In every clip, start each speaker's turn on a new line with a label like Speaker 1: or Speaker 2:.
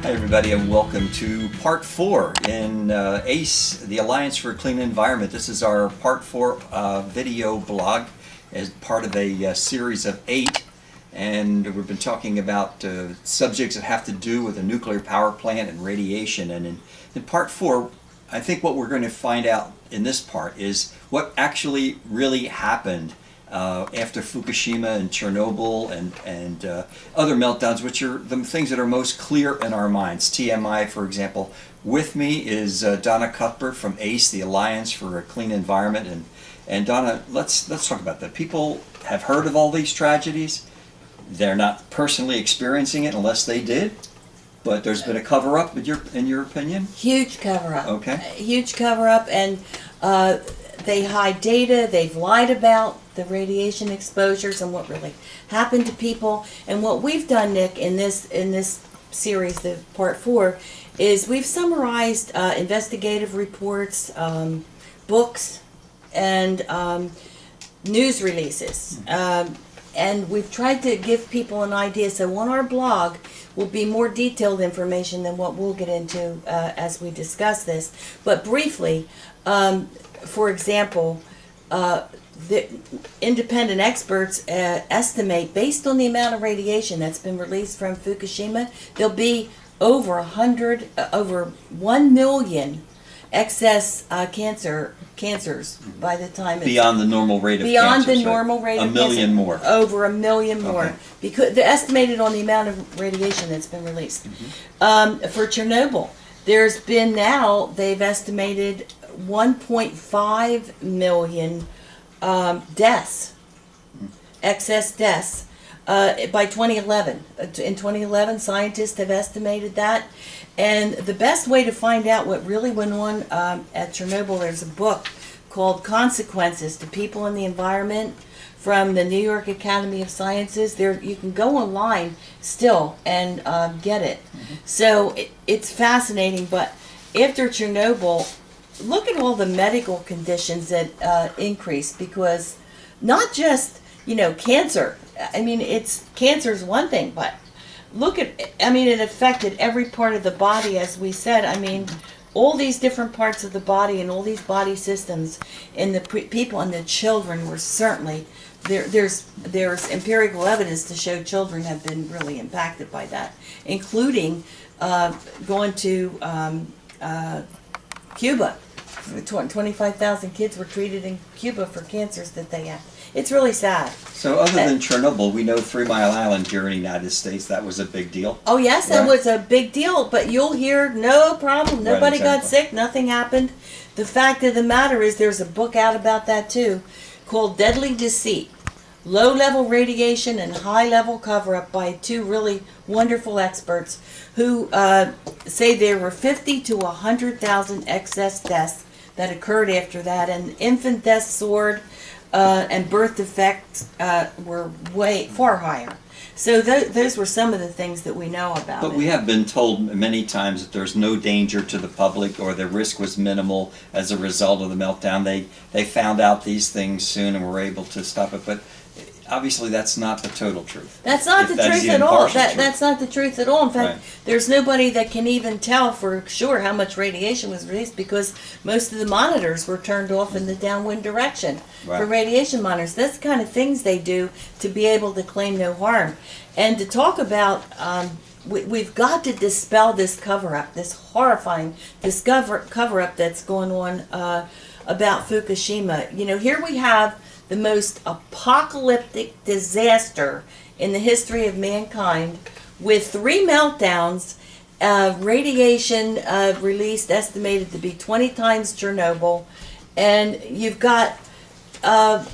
Speaker 1: Hi everybody, and welcome to part 4 in ACE, the Alliance for a Clean Environment. This is our part 4 video blog as part of a series of 8, and we've been talking about subjects that have to do with a nuclear power plant and radiation. And in part 4, I think what we're going to find out in this part is what actually really happened after Fukushima and Chernobyl and other meltdowns, which are the things that are most clear in our minds. TMI, for example. With me is Donna Cuthbert from ACE, the Alliance for a Clean Environment. And Donna, let's talk about that. People have heard of all these tragedies. They're not personally experiencing it unless they did. But there's been a cover-up, in your opinion?
Speaker 2: Huge cover-up.
Speaker 1: Okay.
Speaker 2: Huge cover-up, and they hide data. They've lied about the radiation exposures and what really happened to people. And what we've done, Nick, in this series, the part 4, is we've summarized investigative reports, books, and news releases. And we've tried to give people an idea. So on our blog will be more detailed information than what we'll get into as we discuss this. But briefly, for example, the independent experts estimate, based on the amount of radiation that's been released from Fukushima, there'll be over 1 million excess cancers by the time it's
Speaker 1: Beyond the normal rate of
Speaker 2: beyond
Speaker 1: cancers,
Speaker 2: the normal rate
Speaker 1: a
Speaker 2: of
Speaker 1: million
Speaker 2: cancer.
Speaker 1: more.
Speaker 2: Over 1 million more,
Speaker 1: Okay.
Speaker 2: because they're estimated on the amount of radiation that's been released. For Chernobyl, there's been now, they've estimated 1.5 million deaths, excess deaths, by 2011. In 2011, scientists have estimated that. And the best way to find out what really went on at Chernobyl, there's a book called Consequences to People and the Environment from the New York Academy of Sciences. There, you can go online still and get it. So it's fascinating. But after Chernobyl, look at all the medical conditions that increased, because not just, cancer. I mean, cancer's one thing, but look at, it affected every part of the body, as we said. All these different parts of the body and all these body systems, and the people and the children were certainly, there's empirical evidence to show children have been really impacted by that, including going to Cuba. 25,000 kids were treated in Cuba for cancers that they had. It's really sad.
Speaker 1: So other than Chernobyl, we know 3 Mile Island here in the United States, that was a big deal.
Speaker 2: Oh yes, that was a big deal, but you'll hear no problem, nobody got sick, nothing happened. The fact of the matter is there's a book out about that too, called Deadly Deceit, Low-Level Radiation and High-Level Cover-Up, by 2 really wonderful experts who say there were 50 to 100,000 excess deaths that occurred after that, and infant deaths soared, and birth defects were far higher. So those were some of the things that we know about.
Speaker 1: But we have been told many times that there's no danger to the public, or the risk was minimal as a result of the meltdown. They found out these things soon and were able to stop it. But obviously that's not the total truth.
Speaker 2: That's not the truth at all. That's not the truth at all. In fact, there's nobody that can even tell for sure how much radiation was released, because most of the monitors were turned off in the downwind direction for radiation monitors. That's the kind of things they do to be able to claim no harm. And to talk about, we've got to dispel this cover-up, this horrifying cover-up that's going on about Fukushima. Here we have the most apocalyptic disaster in the history of mankind, with 3 meltdowns, radiation released estimated to be 20 times Chernobyl, and you've got the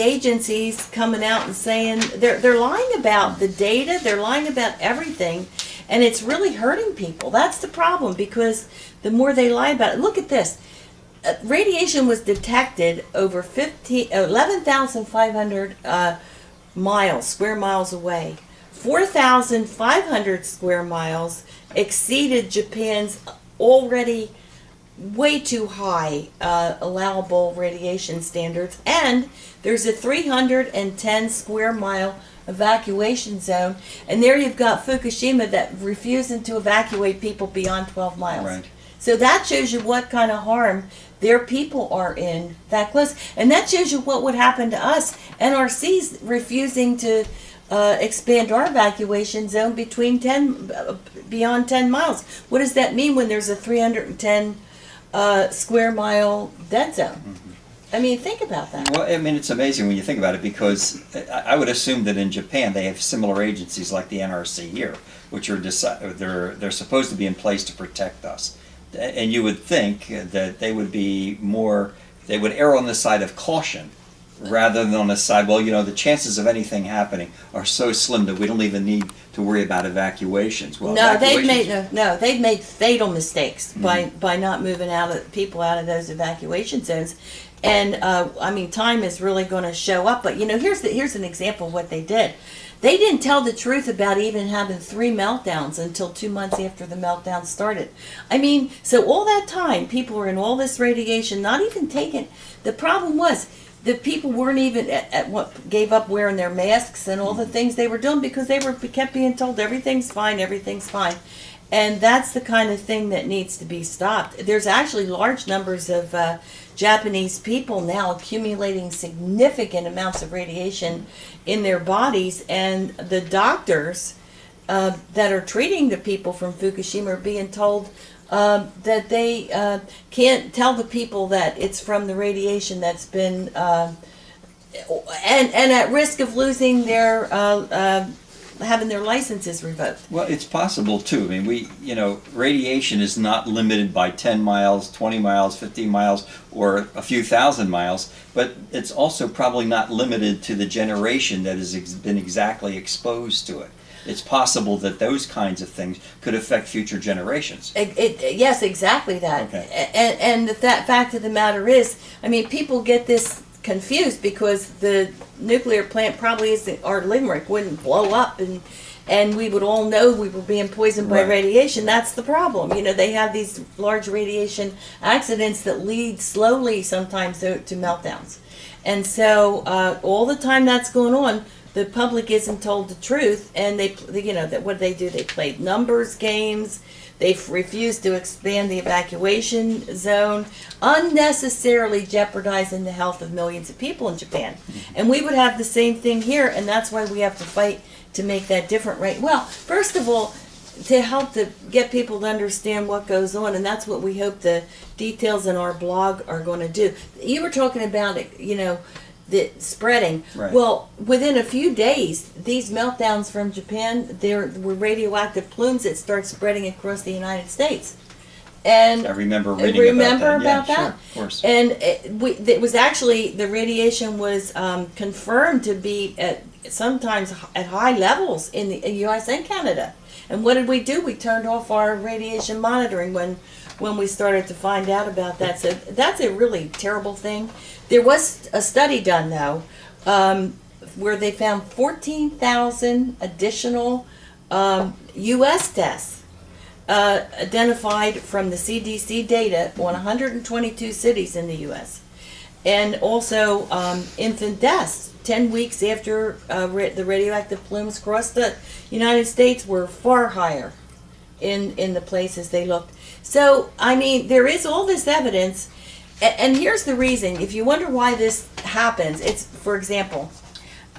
Speaker 2: agencies coming out and saying they're lying about the data, they're lying about everything, and it's really hurting people. That's the problem, because the more they lie about it, look at this. Radiation was detected over 11,500 square miles away. 4,500 square miles exceeded Japan's already way too high allowable radiation standards, and there's a 310 square mile evacuation zone, and there you've got Fukushima that refusing to evacuate people beyond 12 miles.
Speaker 1: Right.
Speaker 2: So that shows you what kind of harm their people are in that close, and that shows you what would happen to us. NRC's refusing to expand our evacuation zone beyond 10 miles. What does that mean when there's a 310 square mile dead zone? I mean, think about that.
Speaker 1: Well, I mean, it's amazing when you think about it, because I would assume that in Japan they have similar agencies like the NRC here, which are they're supposed to be in place to protect us. And you would think that they would err on the side of caution rather than on the side, well, you know, the chances of anything happening are so slim that we don't even need to worry about evacuations. Well,
Speaker 2: No, they've made fatal mistakes by not moving people out of those evacuation zones. And I mean, time is really going to show up. But you know, here's an example of what they did. They didn't tell the truth about even having 3 meltdowns until 2 months after the meltdown started. I mean, so all that time, people were in all this radiation, not even taking. The problem was the people weren't even at what gave up wearing their masks and all the things they were doing because they kept being told everything's fine, everything's fine. And that's the kind of thing that needs to be stopped. There's actually large numbers of Japanese people now accumulating significant amounts of radiation in their bodies, and the doctors that are treating the people from Fukushima are being told that they can't tell the people that it's from the radiation that's been and at risk of losing their having their licenses revoked.
Speaker 1: Well, it's possible too. I mean, radiation is not limited by 10 miles, 20 miles, 15 miles, or a few thousand miles, but it's also probably not limited to the generation that has been exactly exposed to it. It's possible that those kinds of things could affect future generations.
Speaker 2: Yes, exactly that.
Speaker 1: Okay.
Speaker 2: And the fact of the matter is, I mean, people get this confused because the nuclear plant probably isn't, or Limerick wouldn't blow up and we would all know we were being poisoned by radiation. That's the problem. You know, they have these large radiation accidents that lead slowly sometimes to meltdowns. And so all the time that's going on, the public isn't told the truth, and they what they do, they played numbers games. They've refused to expand the evacuation zone, unnecessarily jeopardizing the health of millions of people in Japan. And we would have the same thing here, and that's why we have to fight to make that different, right? Well, first of all, to help to get people to understand what goes on, and that's what we hope the details in our blog are going to do. You were talking about it, the spreading.
Speaker 1: Right.
Speaker 2: Well, within a few days, these meltdowns from Japan, there were radioactive plumes that start spreading across the United States. And
Speaker 1: I remember reading about that.
Speaker 2: Sure,
Speaker 1: of course.
Speaker 2: And it was actually, the radiation was confirmed to be sometimes at high levels in the U.S. and Canada. And what did we do? We turned off our radiation monitoring when we started to find out about that. So that's a really terrible thing. There was a study done, though, where they found 14,000 additional U.S. deaths identified from the CDC data on 122 cities in the U.S. And also infant deaths 10 weeks after the radioactive plumes crossed the United States were far higher in the places they looked. So, I mean, there is all this evidence. And here's the reason. If you wonder why this happens, it's, for example,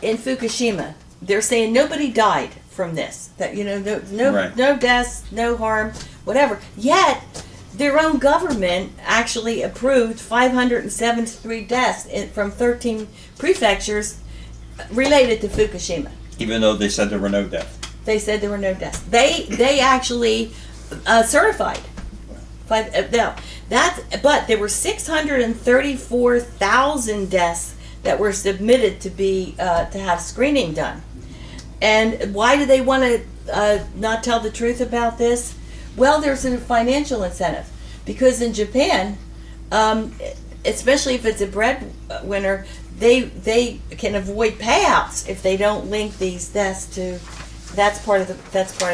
Speaker 2: in Fukushima, they're saying nobody died from this. That, no deaths, no harm, whatever. Yet, their own government actually approved 573 deaths from 13 prefectures related to Fukushima.
Speaker 1: Even though they said there were no deaths.
Speaker 2: They said there were no deaths. They actually certified. But there were 634,000 deaths that were submitted to have screening done. And why do they want to not tell the truth about this? Well, there's a financial incentive, because in Japan, especially if it's a breadwinner, they can avoid payouts if they don't link these deaths to. That's part of the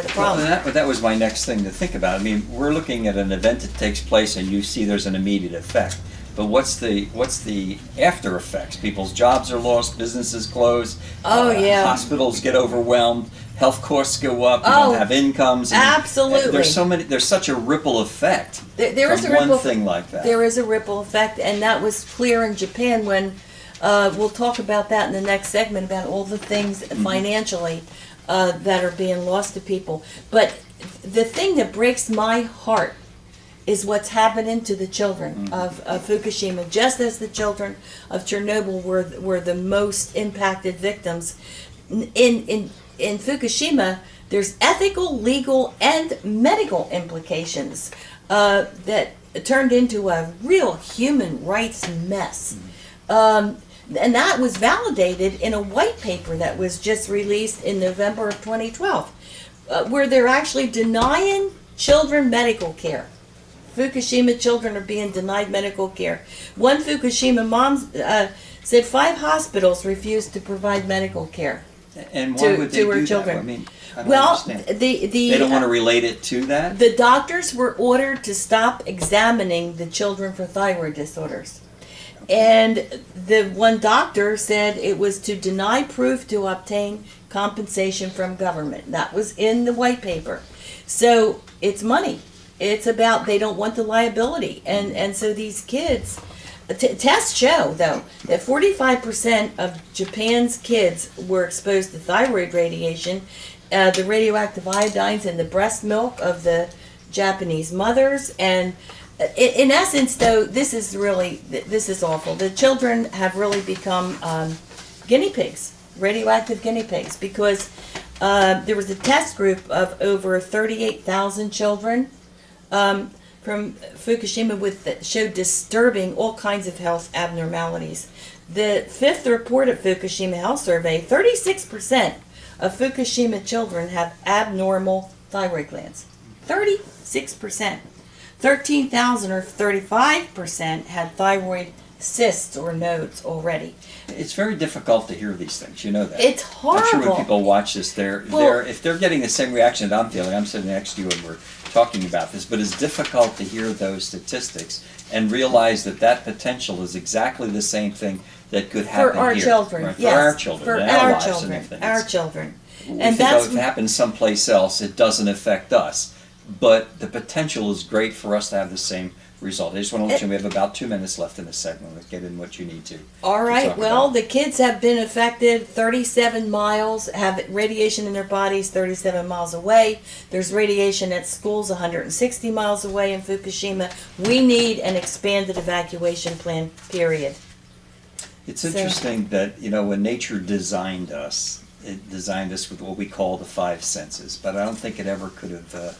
Speaker 2: problem.
Speaker 1: Well, that was my next thing to think about. I mean, we're looking at an event that takes place and you see there's an immediate effect. but what's the after effects? People's jobs are lost, businesses close,
Speaker 2: Oh, yeah.
Speaker 1: hospitals get overwhelmed, health costs go up, you
Speaker 2: Oh,
Speaker 1: don't have incomes.
Speaker 2: absolutely.
Speaker 1: There's such a ripple effect
Speaker 2: There is
Speaker 1: from
Speaker 2: a ripple
Speaker 1: one thing like that.
Speaker 2: There is a ripple effect, and that was clear in Japan when we'll talk about that in the next segment about all the things financially that are being lost to people. But the thing that breaks my heart is what's happening to the children of Fukushima. Just as the children of Chernobyl were the most impacted victims, in Fukushima, there's ethical, legal, and medical implications that turned into a real human rights mess. And that was validated in a white paper that was just released in November of 2012, where they're actually denying children medical care. Fukushima children are being denied medical care. One Fukushima mom said 5 hospitals refused to provide medical care.
Speaker 1: And why would they
Speaker 2: to her
Speaker 1: do
Speaker 2: children.
Speaker 1: that? I mean, I don't
Speaker 2: Well,
Speaker 1: understand.
Speaker 2: they
Speaker 1: don't want to relate it to that?
Speaker 2: The doctors were ordered to stop examining the children for thyroid disorders. And the one doctor said it was to deny proof to obtain compensation from government. That was in the white paper. So it's money. It's about they don't want the liability. And so these kids, tests show, though, that 45% of Japan's kids were exposed to thyroid radiation, the radioactive iodines in the breast milk of the Japanese mothers. And in essence, though, this is awful. The children have really become guinea pigs, radioactive guinea pigs, because there was a test group of over 38,000 children from Fukushima that showed disturbing all kinds of health abnormalities. The 5th report of Fukushima Health Survey, 36% of Fukushima children have abnormal thyroid glands. 36%. 13,000 or 35% had thyroid cysts or nodes already.
Speaker 1: It's very difficult to hear these things. You know that.
Speaker 2: It's horrible.
Speaker 1: I'm sure when people watch this, if they're getting the same reaction that I'm feeling, I'm sitting next to you and we're talking about this, but it's difficult to hear those statistics and realize that potential is exactly the same thing that could happen
Speaker 2: for our
Speaker 1: here.
Speaker 2: children,
Speaker 1: Right?
Speaker 2: yes.
Speaker 1: For our children,
Speaker 2: For
Speaker 1: and
Speaker 2: our
Speaker 1: lives
Speaker 2: children,
Speaker 1: and everything.
Speaker 2: our children.
Speaker 1: We
Speaker 2: And
Speaker 1: think,
Speaker 2: that's
Speaker 1: if it happens someplace else, it doesn't affect us. But the potential is great for us to have the same result. I just want to let you know we have about 2 minutes left in this segment. Let's get in what you need to.
Speaker 2: all right.
Speaker 1: talk
Speaker 2: Well,
Speaker 1: about.
Speaker 2: the kids have been affected 37 miles, have radiation in their bodies 37 miles away. There's radiation at schools 160 miles away in Fukushima. We need an expanded evacuation plan, period.
Speaker 1: It's interesting that, when nature designed us, it designed us with what we call the 5 senses, but I don't think it ever could have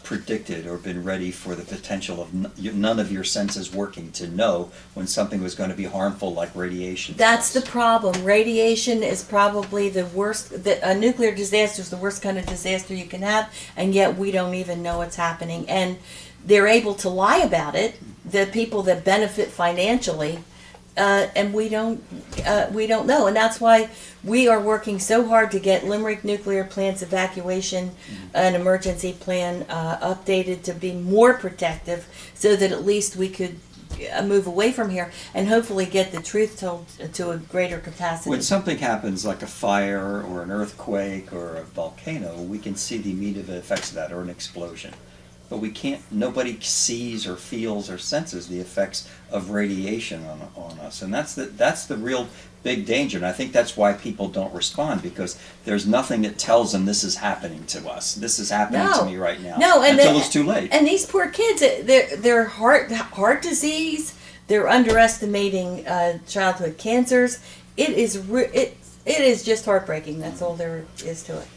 Speaker 1: predicted or been ready for the potential of none of your senses working to know when something was going to be harmful, like radiation.
Speaker 2: That's the problem. Radiation is probably the worst. A nuclear disaster is the worst kind of disaster you can have, and yet we don't even know it's happening. And they're able to lie about it, the people that benefit financially, and we don't know. And that's why we are working so hard to get Limerick Nuclear Plant's evacuation and emergency plan updated to be more protective, so that at least we could move away from here and hopefully get the truth told to a greater capacity.
Speaker 1: When something happens like a fire or an earthquake or a volcano, we can see the immediate effects of that, or an explosion. But nobody sees or feels or senses the effects of radiation on us. And that's the real big danger. And I think that's why people don't respond, because there's nothing that tells them this is happening to us. This is happening to me right now.
Speaker 2: No,
Speaker 1: until it's too late.
Speaker 2: And these poor kids, their heart disease, they're underestimating childhood cancers. It is just heartbreaking. That's all there is to it.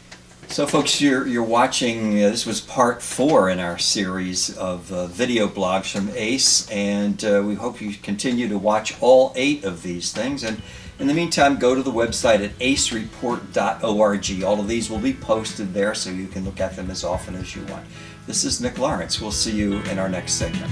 Speaker 1: So folks, you're watching, this was part 4 in our series of video blogs from ACE, and we hope you continue to watch all 8 of these things. And in the meantime, go to the website at acereport.org. All of these will be posted there, so you can look at them as often as you want. This is Nick Lawrence. We'll see you in our next segment.